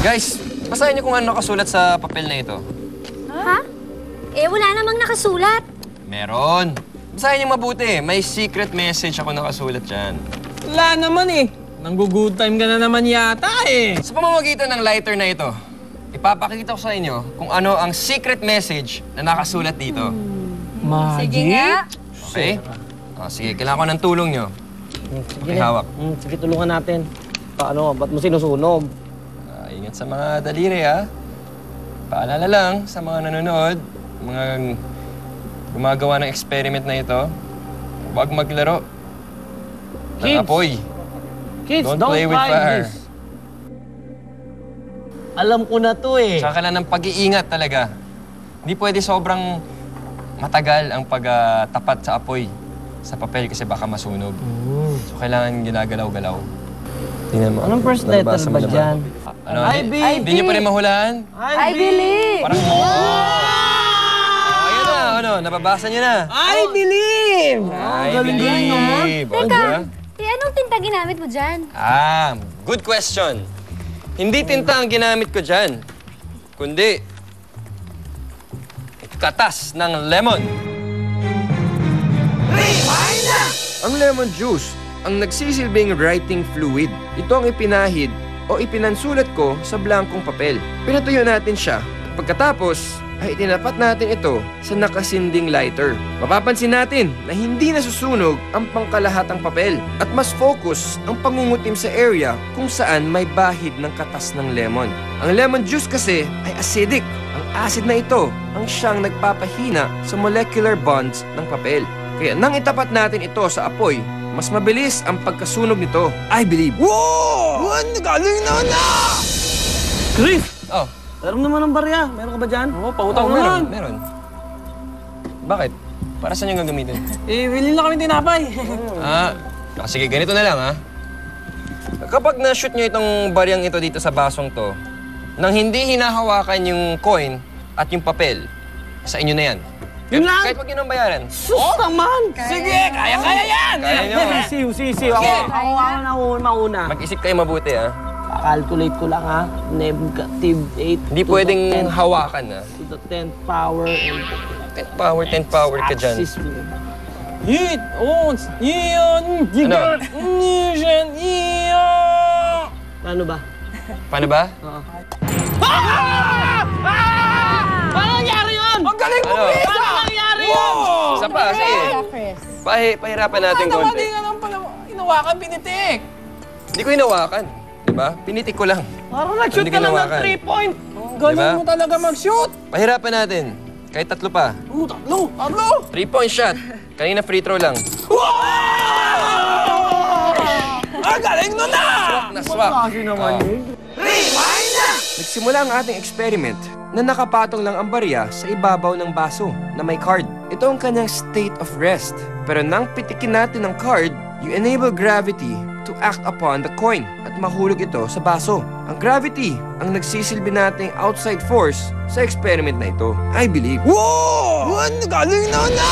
Guys, basahin niyo kung ano nakasulat sa papel na ito. Ha? Eh, wala namang nakasulat. Meron. Basahin niyo mabuti. May secret message ako nakasulat dyan. Wala naman eh. Nanggo-good time ka na naman yata eh. Sa pamamagitan ng lighter na ito, ipapakita ko sa inyo kung ano ang secret message na nakasulat dito. Magic? Sige nga. Okay? Sige, kailangan ko ng tulong niyo. Sige, hawak. Sige, tulungan natin. Paano? Ba't mo sinusunog? Ingat sa mga daliri, ha? Paalala lang sa mga nanonood, mga gumagawa ng experiment na ito, huwag maglaro ng Kids! apoy. Kids, Don't play with fire. this. Alam ko na to eh. Tsaka lang ng pag-iingat talaga. Hindi pwede sobrang matagal ang pagtapat sa apoy sa papel kasi baka masunog. So, kailangan ginagalaw-galaw. Tingnan mo. Anong first letter Nabasa mo ba na dyan? Ano? IB! Hindi niyo pa rin mahulaan? I believe. Parang... Ayun na, ano? Nababasa niyo na. I believe! I galing naman. believe. O, Teka, diba? anong tinta ginamit mo dyan? Good question. Hindi tinta ang ginamit ko dyan, kundi katas ng lemon. Ang lemon juice ang nagsisilbing writing fluid. Ito ang ipinahid o ipinansulat ko sa blankong papel. Pinatuyo natin siya. Pagkatapos, ay itinapat natin ito sa nakasinding lighter. Mapapansin natin na hindi nasusunog ang pangkalahatang papel at mas focus ang pangungutim sa area kung saan may bahid ng katas ng lemon. Ang lemon juice kasi ay acidic. Ang acid na ito ang siyang nagpapahina sa molecular bonds ng papel. Kaya nang itapat natin ito sa apoy, mas mabilis ang pagkasunog nito. I believe. Wow! Galing na! Chris! Oh, Meron naman ang barya. Meron ka ba dyan? Oo, pautang meron, naman. meron. Bakit? Para saan yung gagamitin? Eh, willing na kami tinapay. Sige, ganito na lang, ha? Kapag na-shoot nyo itong baryang ito dito sa basong to, nang hindi hinahawakan yung coin at yung papel, sa inyo na yan. Yun lang? Kahit wag yun ang bayaran. Sus naman! Sige, kaya-kaya yan! Kaya nyo. Sisiw. Ako mauna. Mag-isip kayo mabuti, ha? Calculate ko lang ha. Negative 8 Hindi to pwedeng the 10th hawakan, ha? to the 10th power. 10th power ka dyan. Axis mo. Yit! Ons! Iyon! Gigat! Nishan! Iyon! Paano ba? Paano ba? Oo. Paano nangyari yun? Ang galing mo, Ano? Chris! Paano nangyari yun? Isa pa, sige. Chris. Pahirapan natin Ano konti. hindi nga lang pala inawakan, pinitik. Hindi ko hinawakan. Diba? Pinitik ko lang. Parang nag-shoot Hindi ka lang ng ginawakan. 3 point. Galing Diba? mo talaga mag-shoot. Pahirapan natin. Kahit 3 pa. Tatlo! 3-point shot. Kanina free throw lang. Ang galing nun na! Na swak. Kasi naman yun. Nagsimula ang ating experiment na nakapatong lang ang barya sa ibabaw ng baso na may card. Ito ang kanyang state of rest. Pero nang pitikin natin ang card, you enable gravity to act upon the coin at mahulog ito sa baso. Ang gravity ang nagsisilbi nating outside force sa experiment na ito. I believe. Wow! Ang galing nun na!